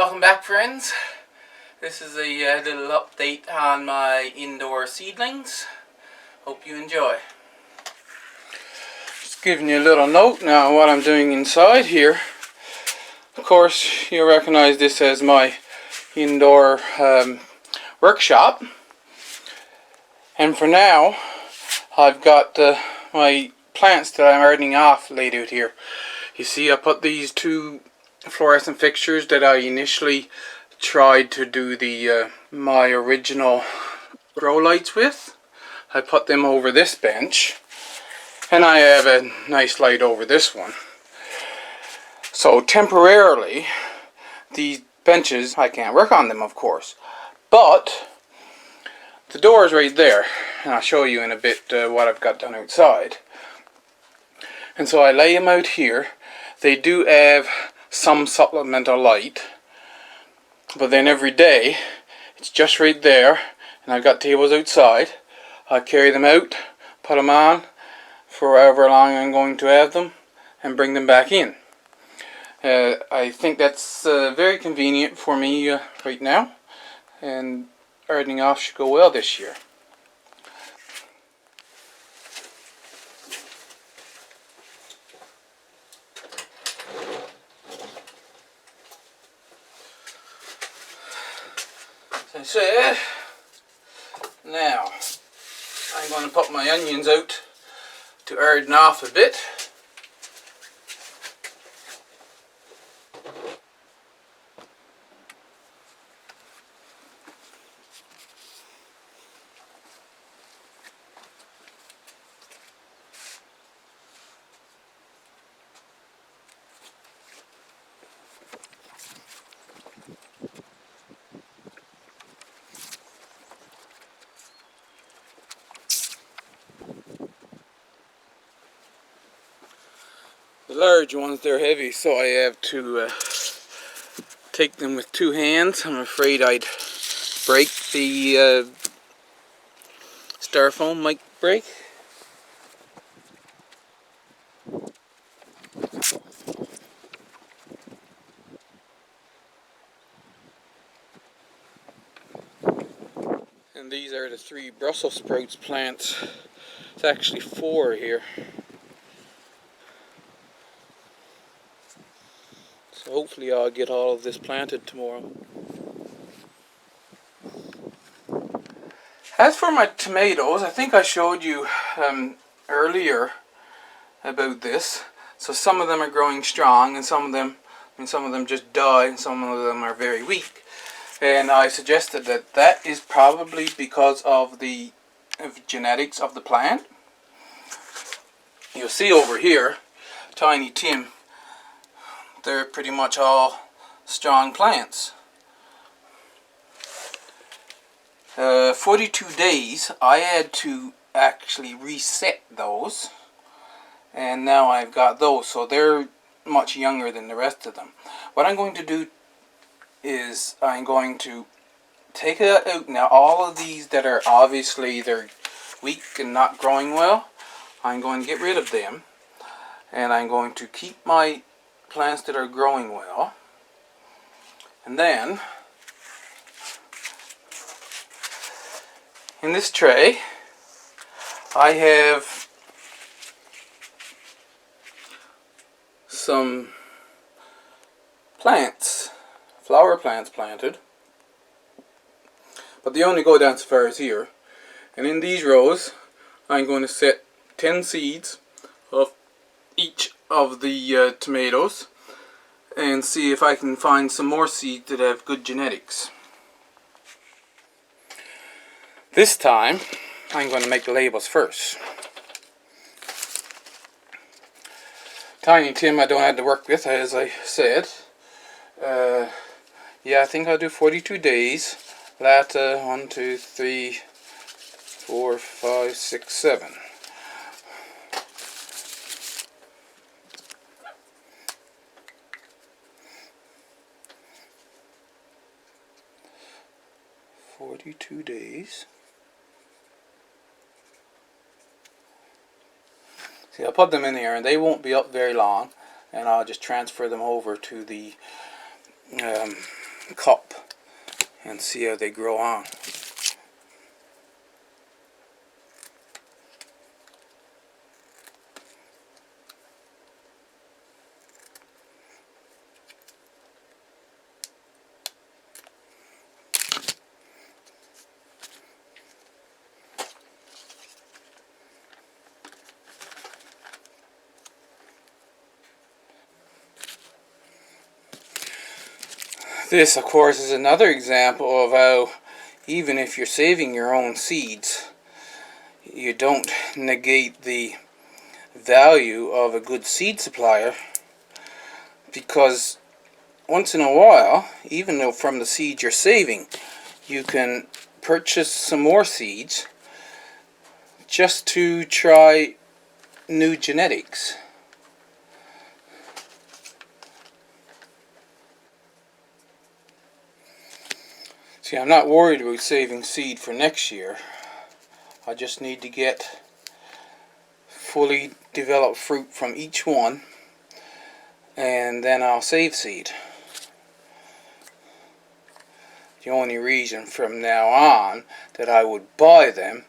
Welcome back, friends. This is a little update on my indoor seedlings. Hope you enjoy. Just giving you a little note now what I'm doing inside here. Of course, you recognize this as my indoor workshop. And for now, I've got my plants that I'm earning off laid out here. You see, I put these two fluorescent fixtures that I initially tried to do the my original grow lights with. I put them over this bench, and I have a nice light over this one. So temporarily, these benches, I can't work on them, of course, but the door is right there, and I'll show you in a bit what I've got done outside. And so I lay them out here. They do have some supplemental light, but then every day it's just right there, and I've got tables outside. I carry them out, put them on for however long I'm going to have them, and bring them back in. I think that's very convenient for me right now, and earning off should go well this year. As I said, now I'm going to put my onions out to harden off a bit. The large ones, they're heavy, so I have to take them with two hands. I'm afraid I'd break the styrofoam might break. And these are the 3 Brussels sprouts plants. It's actually 4 here. So hopefully I'll get all of this planted tomorrow. As for my tomatoes, I think I showed you earlier about this. So some of them are growing strong, and some of them just die, and some of them are very weak. And I suggested that that is probably because of the genetics of the plant. You'll see over here, Tiny Tim, they're pretty much all strong plants. 42 days, I had to actually reset those, and now I've got those, so they're much younger than the rest of them. What I'm going to do is I'm going to take it out now. All of these that are obviously they're weak and not growing well, I'm going to get rid of them, and I'm going to keep my plants that are growing well. And then in this tray I have some plants, flower plants planted, but they only go down as far as here. And in these rows I'm going to set 10 seeds of each of the tomatoes, and see if I can find some more seeds that have good genetics. This time I'm going to make the labels first. Tiny Tim I don't have to work with, as I said. Yeah, I think I'll do 42 days. Later, 1, 2, 3, 4, 5, 6, 7. days. See, I'll put them in here and they won't be up very long, and I'll just transfer them over to the cup and see how they grow on. This, of course, is another example of how, even if you're saving your own seeds, you don't negate the value of a good seed supplier, because once in a while, even though from the seeds you're saving, you can purchase some more seeds just to try new genetics. See, I'm not worried about saving seed for next year. I just need to get fully developed fruit from each one, and then I'll save seed. The only reason from now on that I would buy them,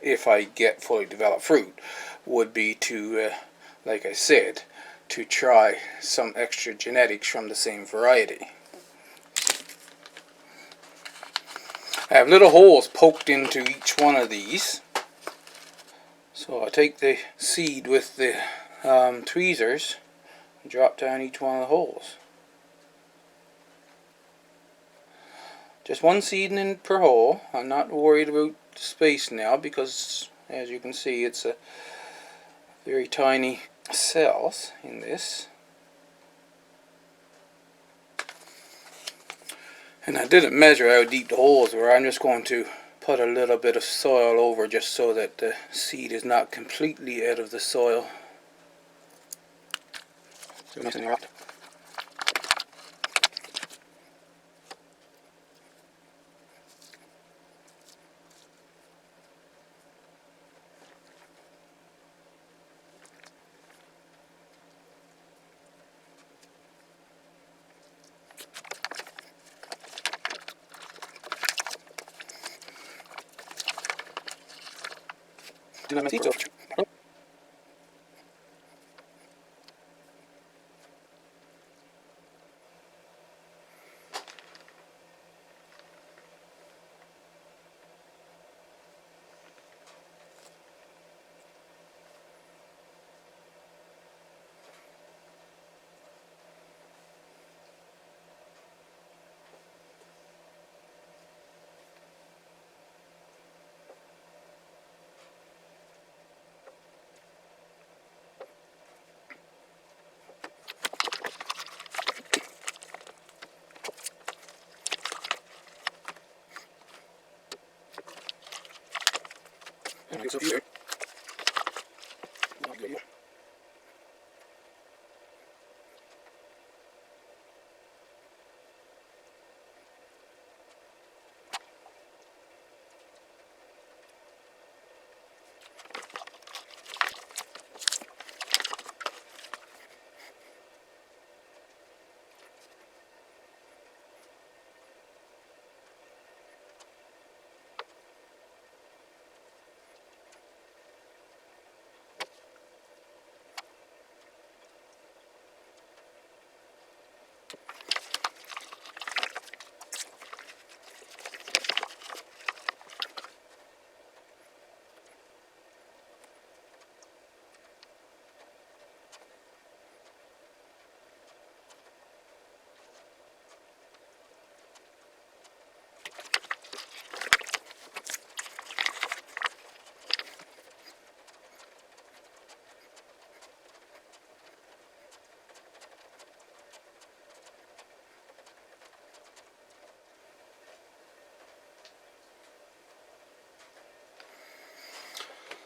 if I get fully developed fruit, would be to, like I said, to try some extra genetics from the same variety. I have little holes poked into each one of these. So I take the seed with the tweezers and drop down each one of the holes. Just one seed in per hole. I'm not worried about space now because, as you can see, it's a very tiny cells in this. And I didn't measure how deep the holes were. I'm just going to put a little bit of soil over just so that the seed is not completely out of the soil.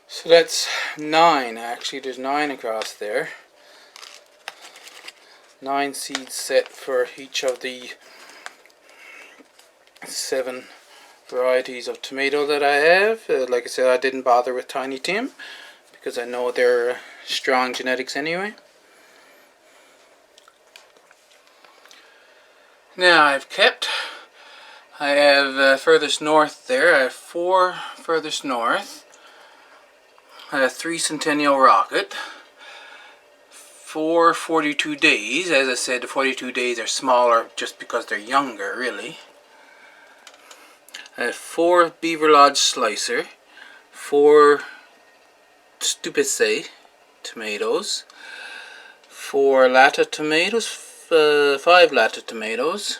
So that's 9 actually. There's 9 across there. 9 seeds set for each of the 7 varieties of tomato that I have. Like I said, I didn't bother with Tiny Tim because I know they're strong genetics anyway. Now I have furthest north there. I have 4 furthest north. I have 3 Centennial Rocket. 4 42 days. As I said, the 42 days are smaller just because they're younger, really. I have 4 Beaver Lodge Slicer. 4 Stupidse tomatoes. 4 Latta tomatoes. 5 Latta tomatoes.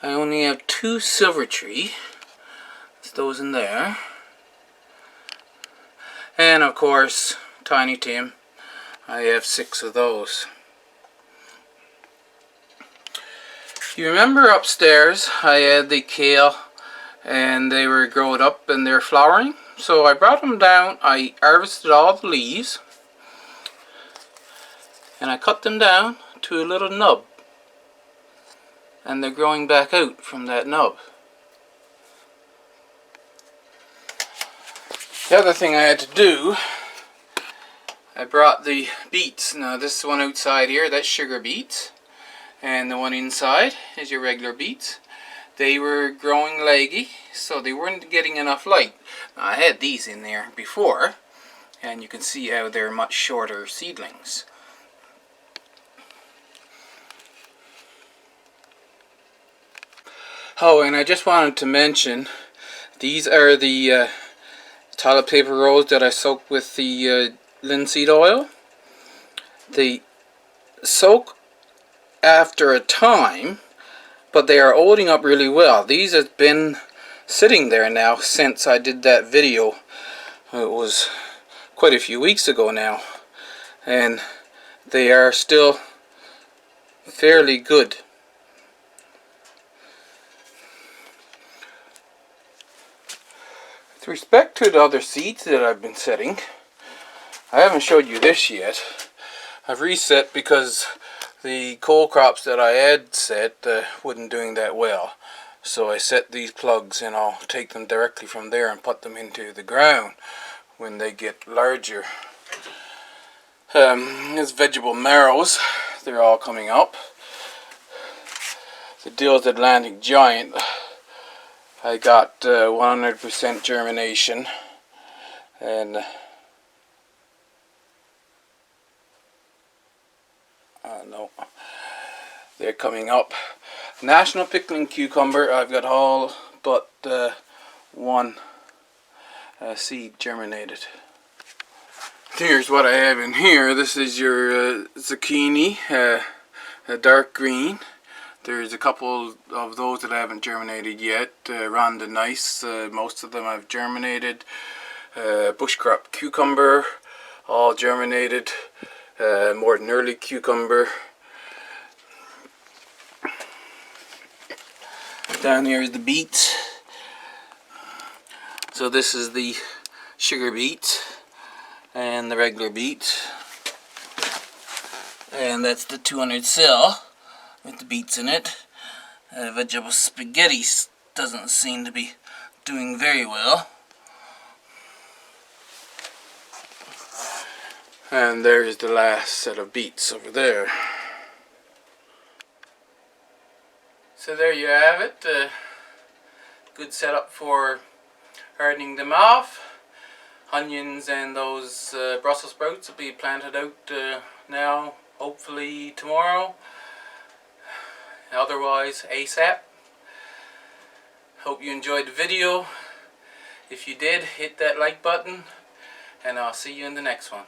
I only have 2 Silvertree. It's those in there. And of course, Tiny Tim. I have 6 of those. You remember upstairs I had the kale and they were growing up and they're flowering? So I brought them down, I harvested all the leaves and I cut them down to a little nub. And they're growing back out from that nub. The other thing I had to do, I brought the beets. Now this one outside here, that's sugar beets. And the one inside is your regular beets. They were growing leggy, so they weren't getting enough light. Now, I had these in there before, and you can see how they're much shorter seedlings. Oh, and I just wanted to mention, these are the toilet paper rolls that I soaked with the linseed oil. They soak after a time, but they are holding up really well. These have been sitting there now since I did that video. It was quite a few weeks ago now, and they are still fairly good. With respect to the other seeds that I've been setting, I haven't showed you this yet. I've reset because the cole crops that I had set wasn't doing that well. So I set these plugs and I'll take them directly from there and put them into the ground when they get larger. These vegetable marrows, they're all coming up. The Dill's Atlantic Giant, I got 100% germination, and no, they're coming up. National Pickling Cucumber, I've got all but 1 seed germinated. Here's what I have in here. This is your zucchini, a dark green. There's a couple of those that I haven't germinated yet. Ronda Nice, most of them I've germinated. Bushcrop cucumber, all germinated. Morton Early cucumber. Down here is the beets. So this is the sugar beets and the regular beets. And that's the 200 cell with the beets in it. Vegetable spaghetti doesn't seem to be doing very well. And there's the last set of beets over there. So there you have it. Good setup for hardening them off. Onions and those Brussels sprouts will be planted out now, hopefully tomorrow. Otherwise ASAP. Hope you enjoyed the video. If you did, hit that like button, and I'll see you in the next one.